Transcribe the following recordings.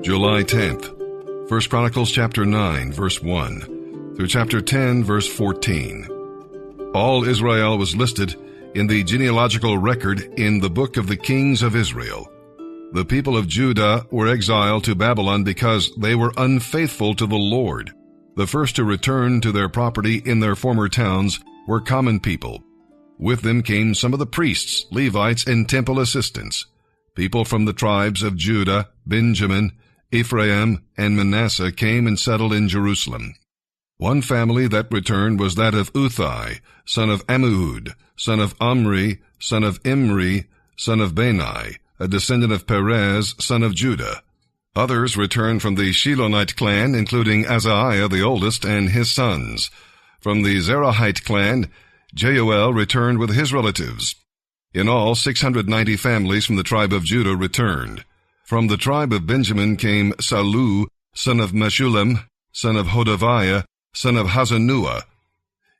July 10th, 1 Chronicles chapter 9, verse 1, through chapter 10, verse 14. All Israel was listed in the genealogical record in the book of the kings of Israel. The people of Judah were exiled to Babylon because they were unfaithful to the Lord. The first to return to their property in their former towns were common people. With them came some of the priests, Levites, and temple assistants. People from the tribes of Judah, Benjamin, Ephraim, and Manasseh came and settled in Jerusalem. One family that returned was that of Uthai, son of Ammihud, son of Omri, son of Imri, son of Bani, a descendant of Perez, son of Judah. Others returned from the Shilonite clan, including Azariah the oldest and his sons. From the Zerahite clan, Jeuel returned with his relatives. In all, 690 families from the tribe of Judah returned. From the tribe of Benjamin came Salu, son of Meshullam, son of Hodaviah, son of Hazanuah,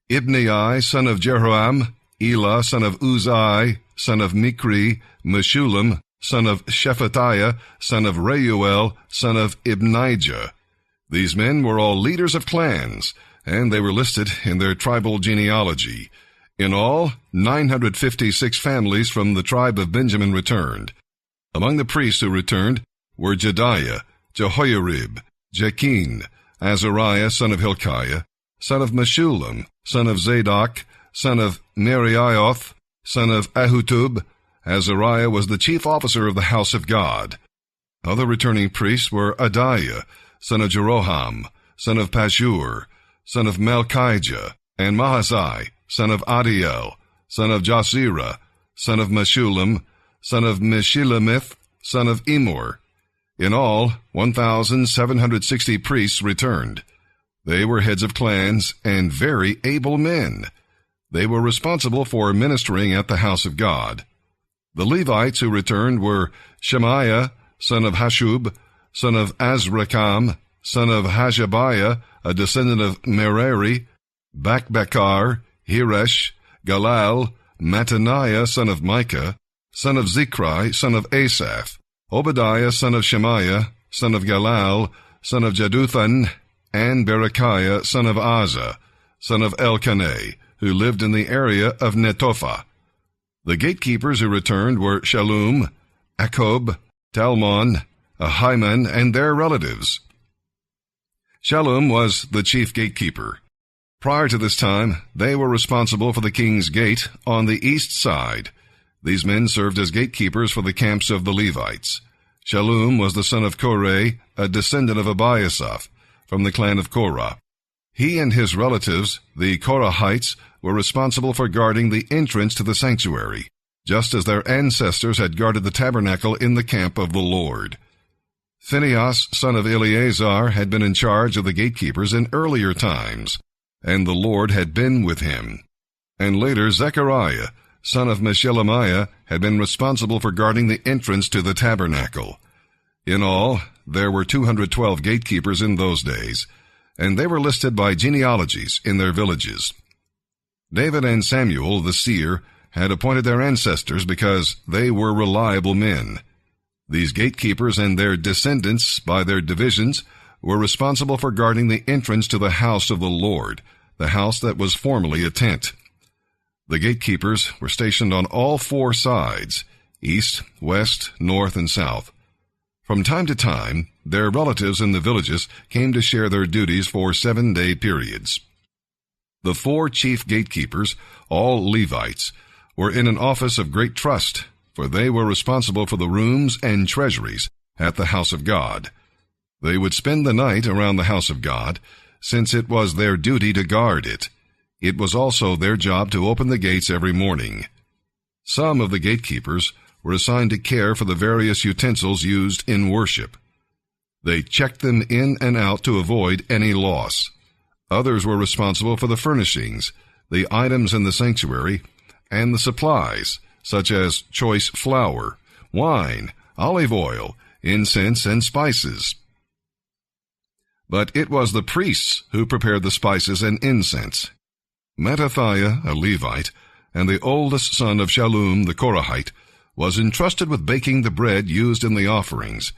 Ibnei, son of Jeroham, Elah, son of Uzai, son of Mikri, Meshullam, son of Shephatiah, son of Reuel, son of Ibnijah. These men were all leaders of clans, and they were listed in their tribal genealogy. In all, 956 families from the tribe of Benjamin returned. Among the priests who returned were Jedaiah, Jehoiarib, Jekin, Azariah, son of Hilkiah, son of Meshullam, son of Zadok, son of Merioth, son of Ahutub. Azariah was the chief officer of the house of God. Other returning priests were Adaiah, son of Jeroham, son of Pashur, son of Malchijah, and Mahazai, son of Adiel, son of Jasirah, son of Meshullam, son of Meshilemith, son of Emor. In all, 1,760 priests returned. They were heads of clans and very able men. They were responsible for ministering at the house of God. The Levites who returned were Shemaiah, son of Hashub, son of Azrikam, son of Hashabiah, a descendant of Merari, Bakbakar, Hiresh, Galal, Mattaniah, son of Micah, son of Zichri, son of Asaph, Obadiah, son of Shemaiah, son of Galal, son of Jeduthun, and Berechiah, son of Azza, son of Elkanah, who lived in the area of Netophah. The gatekeepers who returned were Shallum, Akob, Talmon, Ahiman, and their relatives. Shallum was the chief gatekeeper. Prior to this time, they were responsible for the king's gate on the east side. These men served as gatekeepers for the camps of the Levites. Shallum was the son of Korah, a descendant of Abiasaph, from the clan of Korah. He and his relatives, the Korahites, were responsible for guarding the entrance to the sanctuary, just as their ancestors had guarded the tabernacle in the camp of the Lord. Phinehas, son of Eleazar, had been in charge of the gatekeepers in earlier times, and the Lord had been with him. And later Zechariah, son of Meshelemiah, had been responsible for guarding the entrance to the tabernacle. In all, there were 212 gatekeepers in those days, and they were listed by genealogies in their villages. David and Samuel, the seer, had appointed their ancestors because they were reliable men. These gatekeepers and their descendants, by their divisions, were responsible for guarding the entrance to the house of the Lord, the house that was formerly a tent. The gatekeepers were stationed on all four sides, east, west, north, and south. From time to time, their relatives in the villages came to share their duties for 7-day periods. The four chief gatekeepers, all Levites, were in an office of great trust, for they were responsible for the rooms and treasuries at the house of God. They would spend the night around the house of God, since it was their duty to guard it. It was also their job to open the gates every morning. Some of the gatekeepers were assigned to care for the various utensils used in worship. They checked them in and out to avoid any loss. Others were responsible for the furnishings, the items in the sanctuary, and the supplies, such as choice flour, wine, olive oil, incense, and spices. But it was the priests who prepared the spices and incense. Mattathiah, a Levite, and the oldest son of Shallum the Korahite, was entrusted with baking the bread used in the offerings,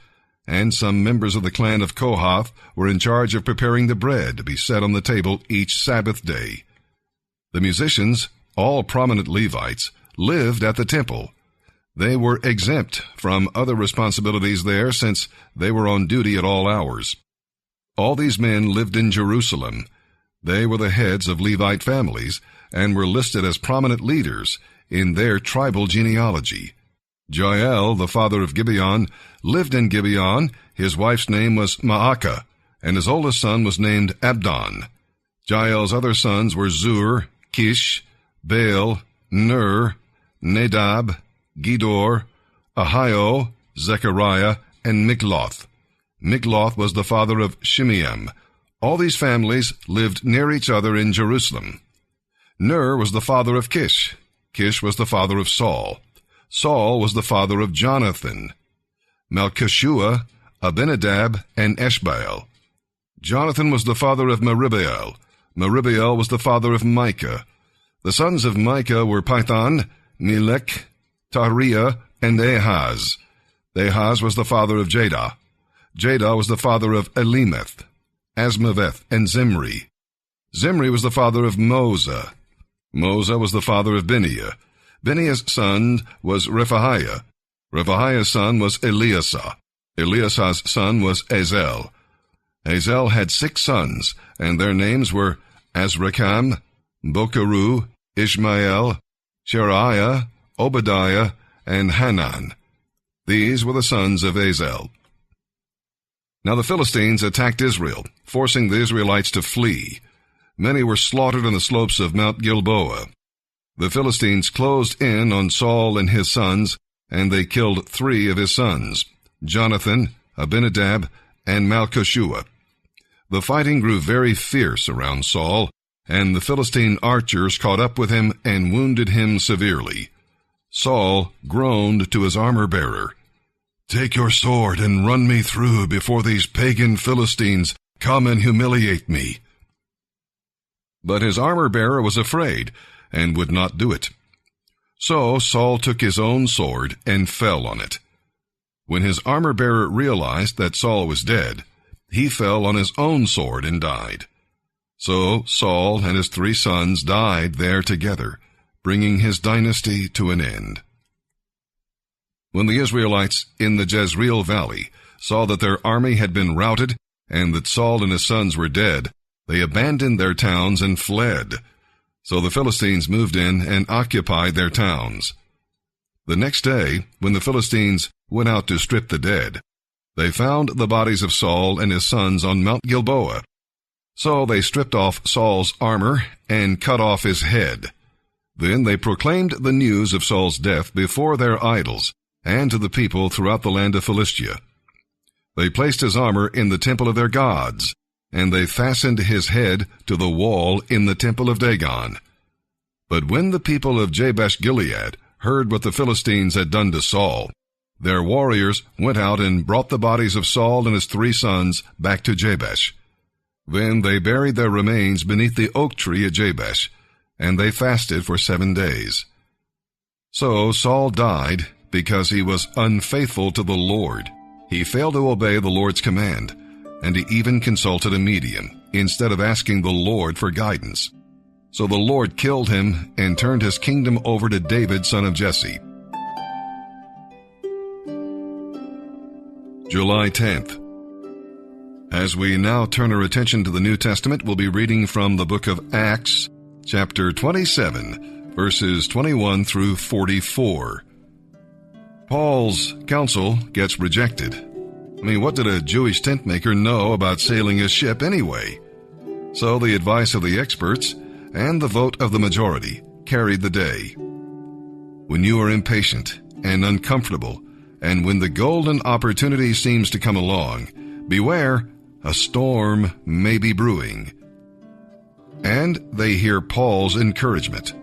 and some members of the clan of Kohath were in charge of preparing the bread to be set on the table each Sabbath day. The musicians, all prominent Levites, lived at the temple. They were exempt from other responsibilities there since they were on duty at all hours. All these men lived in Jerusalem. They were the heads of Levite families and were listed as prominent leaders in their tribal genealogy. Jael, the father of Gibeon, lived in Gibeon. His wife's name was Maacah, and his oldest son was named Abdon. Jael's other sons were Zur, Kish, Baal, Ner, Nadab, Gedor, Ahio, Zechariah, and Mikloth. Mikloth was the father of Shimeam. All these families lived near each other in Jerusalem. Ner was the father of Kish. Kish was the father of Saul. Saul was the father of Jonathan, Malchishua, Abinadab, and Eshbaal. Jonathan was the father of Meribaal. Meribaal was the father of Micah. The sons of Micah were Pithon, Melech, Tahriah, and Ahaz. Ahaz was the father of Jadah. Jadah was the father of Elimeth, Asmaveth, and Zimri. Zimri was the father of Moza. Moza was the father of Bineah. Bineah's son was Rephahiah. Rephahiah's son was Eleasah. Eleasah's son was Azel. Azel had 6 sons, and their names were Azrikam, Bokeru, Ishmael, Sheriah, Obadiah, and Hanan. These were the sons of Azel. Now the Philistines attacked Israel, forcing the Israelites to flee. Many were slaughtered on the slopes of Mount Gilboa. The Philistines closed in on Saul and his sons, and they killed 3 of his sons, Jonathan, Abinadab, and Malchishua. The fighting grew very fierce around Saul, and the Philistine archers caught up with him and wounded him severely. Saul groaned to his armor-bearer, "Take your sword and run me through before these pagan Philistines come and humiliate me." But his armor-bearer was afraid and would not do it. So Saul took his own sword and fell on it. When his armor-bearer realized that Saul was dead, he fell on his own sword and died. So Saul and his 3 sons died there together, bringing his dynasty to an end. When the Israelites in the Jezreel Valley saw that their army had been routed and that Saul and his sons were dead, they abandoned their towns and fled. So the Philistines moved in and occupied their towns. The next day, when the Philistines went out to strip the dead, they found the bodies of Saul and his sons on Mount Gilboa. So they stripped off Saul's armor and cut off his head. Then they proclaimed the news of Saul's death before their idols and to the people throughout the land of Philistia. They placed his armor in the temple of their gods, and they fastened his head to the wall in the temple of Dagon. But when the people of Jabesh-Gilead heard what the Philistines had done to Saul, their warriors went out and brought the bodies of Saul and his 3 sons back to Jabesh. Then they buried their remains beneath the oak tree at Jabesh, and they fasted for 7 days. So Saul died because he was unfaithful to the Lord. He failed to obey the Lord's command, and he even consulted a medium instead of asking the Lord for guidance. So the Lord killed him and turned his kingdom over to David, son of Jesse. July 10th. As we now turn our attention to the New Testament, we'll be reading from the book of Acts, chapter 27, verses 21 through 44. Paul's counsel gets rejected. What did a Jewish tent maker know about sailing a ship anyway? So the advice of the experts and the vote of the majority carried the day. When you are impatient and uncomfortable, and when the golden opportunity seems to come along, beware, a storm may be brewing. And they hear Paul's encouragement.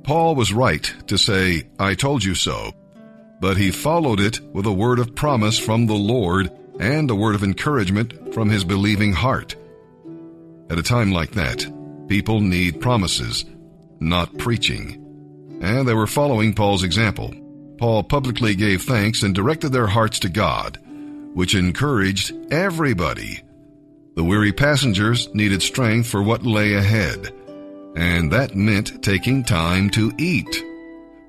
Paul was right to say, "I told you so," but he followed it with a word of promise from the Lord and a word of encouragement from his believing heart. At a time like that, people need promises, not preaching. And they were following Paul's example. Paul publicly gave thanks and directed their hearts to God. which encouraged everybody. The weary passengers needed strength for what lay ahead, and that meant taking time to eat.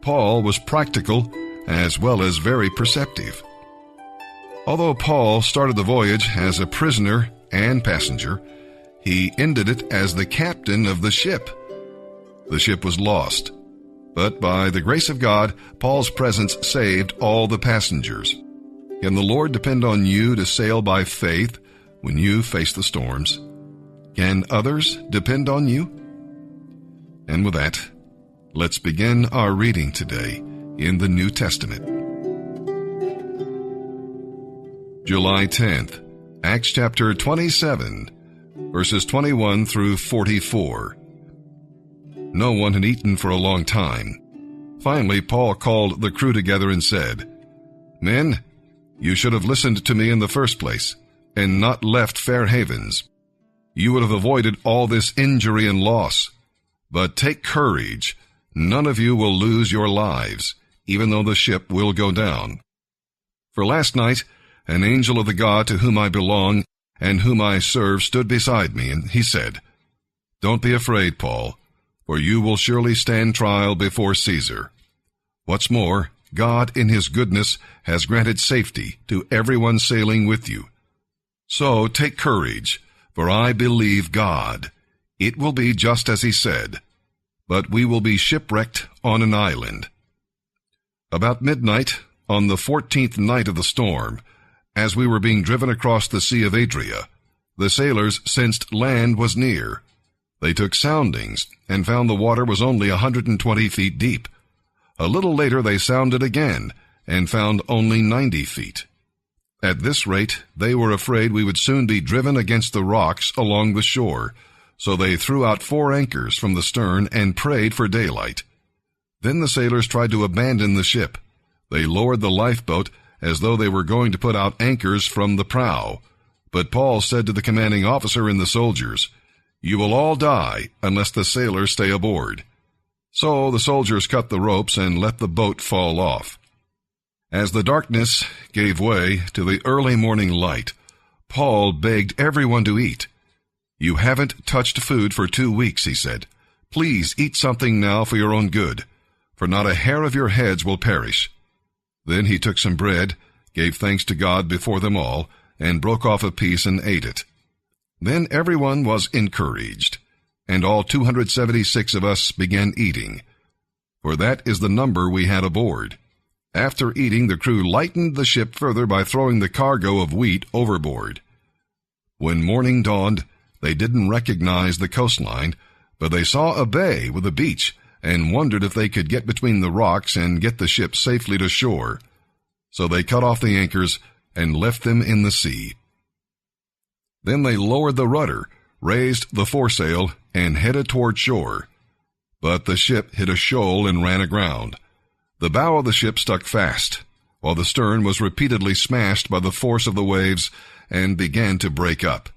Paul was practical as well as very perceptive. Although Paul started the voyage as a prisoner and passenger, he ended it as the captain of the ship. The ship was lost, but by the grace of God, Paul's presence saved all the passengers. Can the Lord depend on you to sail by faith when you face the storms? Can others depend on you? And with that, let's begin our reading today in the New Testament. July 10th, Acts chapter 27, verses 21 through 44. No one had eaten for a long time. Finally, Paul called the crew together and said, "Men, you should have listened to me in the first place, and not left Fair Havens. You would have avoided all this injury and loss. But take courage. None of you will lose your lives, even though the ship will go down. For last night, an angel of the God to whom I belong and whom I serve stood beside me, and he said, 'Don't be afraid, Paul, for you will surely stand trial before Caesar. What's more, God in his goodness has granted safety to everyone sailing with you. So take courage, for I believe God. It will be just as he said, but we will be shipwrecked on an island.' About midnight, on the 14th night of the storm, as we were being driven across the Sea of Adria, the sailors sensed land was near. They took soundings and found the water was only 120 feet deep. A little later they sounded again and found only 90 feet. At this rate, they were afraid we would soon be driven against the rocks along the shore, so they threw out 4 anchors from the stern and prayed for daylight. Then the sailors tried to abandon the ship. They lowered the lifeboat as though they were going to put out anchors from the prow. But Paul said to the commanding officer and the soldiers, 'You will all die unless the sailors stay aboard.' So the soldiers cut the ropes and let the boat fall off. As the darkness gave way to the early morning light, Paul begged everyone to eat. 'You haven't touched food for 2 weeks,' he said. 'Please eat something now for your own good, for not a hair of your heads will perish.' Then he took some bread, gave thanks to God before them all, and broke off a piece and ate it. Then everyone was encouraged, and all 276 of us began eating, for that is the number we had aboard. After eating, the crew lightened the ship further by throwing the cargo of wheat overboard. When morning dawned, they didn't recognize the coastline, but they saw a bay with a beach and wondered if they could get between the rocks and get the ship safely to shore. So they cut off the anchors and left them in the sea. Then they lowered the rudder, raised the foresail, and headed toward shore. But the ship hit a shoal and ran aground. The bow of the ship stuck fast, while the stern was repeatedly smashed by the force of the waves and began to break up.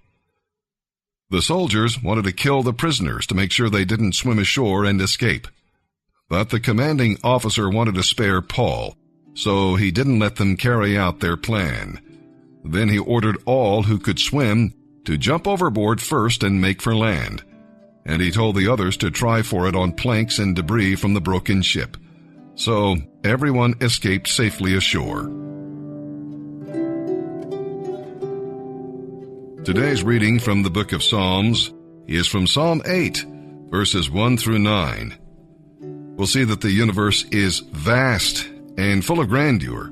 The soldiers wanted to kill the prisoners to make sure they didn't swim ashore and escape. But the commanding officer wanted to spare Paul, so he didn't let them carry out their plan. Then he ordered all who could swim to jump overboard first and make for land, and he told the others to try for it on planks and debris from the broken ship. So everyone escaped safely ashore. Today's reading from the book of Psalms is from Psalm 8, verses 1 through 9. We'll see that the universe is vast and full of grandeur.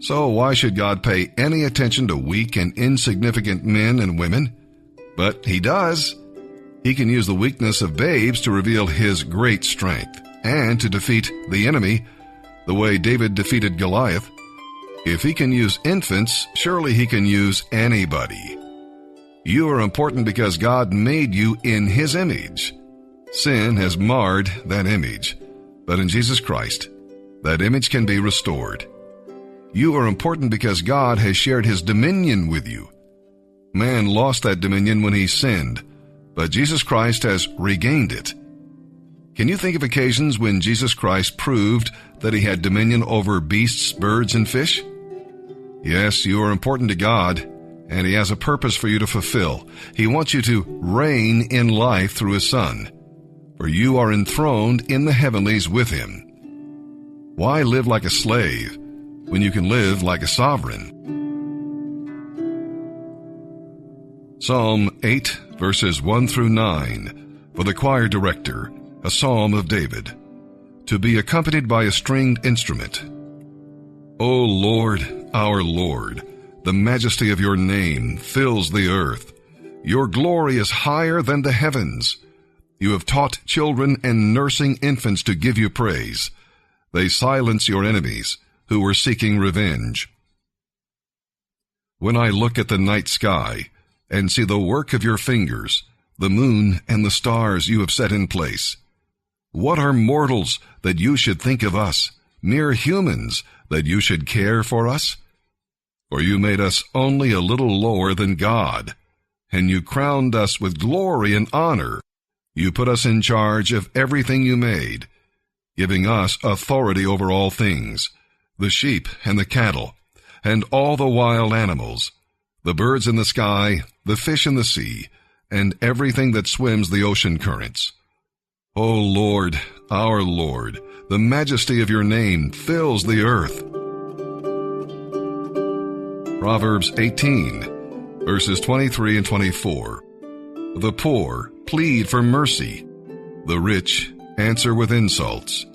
So why should God pay any attention to weak and insignificant men and women? But he does. He can use the weakness of babes to reveal his great strength and to defeat the enemy the way David defeated Goliath. If he can use infants, surely he can use anybody. You are important because God made you in his image. Sin has marred that image, but in Jesus Christ, that image can be restored. You are important because God has shared his dominion with you. Man lost that dominion when he sinned, but Jesus Christ has regained it. Can you think of occasions when Jesus Christ proved that he had dominion over beasts, birds, and fish? Yes, you are important to God, and He has a purpose for you to fulfill. He wants you to reign in life through His Son, for you are enthroned in the heavenlies with Him. Why live like a slave when you can live like a sovereign? Psalm 8, verses 1 through 9, for the choir director, a psalm of David, to be accompanied by a stringed instrument. O Lord, our Lord, the majesty of your name fills the earth. Your glory is higher than the heavens. You have taught children and nursing infants to give you praise. They silence your enemies who were seeking revenge. When I look at the night sky and see the work of your fingers, the moon and the stars you have set in place, what are mortals that you should think of us, mere humans that you should care for us? For you made us only a little lower than God, and you crowned us with glory and honor. You put us in charge of everything you made, giving us authority over all things, the sheep and the cattle, and all the wild animals, the birds in the sky, the fish in the sea, and everything that swims the ocean currents. O Lord, our Lord, the majesty of your name fills the earth. Proverbs 18, verses 23 and 24. The poor plead for mercy. The rich answer with insults.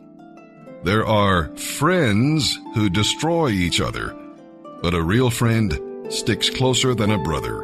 There are friends who destroy each other, but a real friend sticks closer than a brother.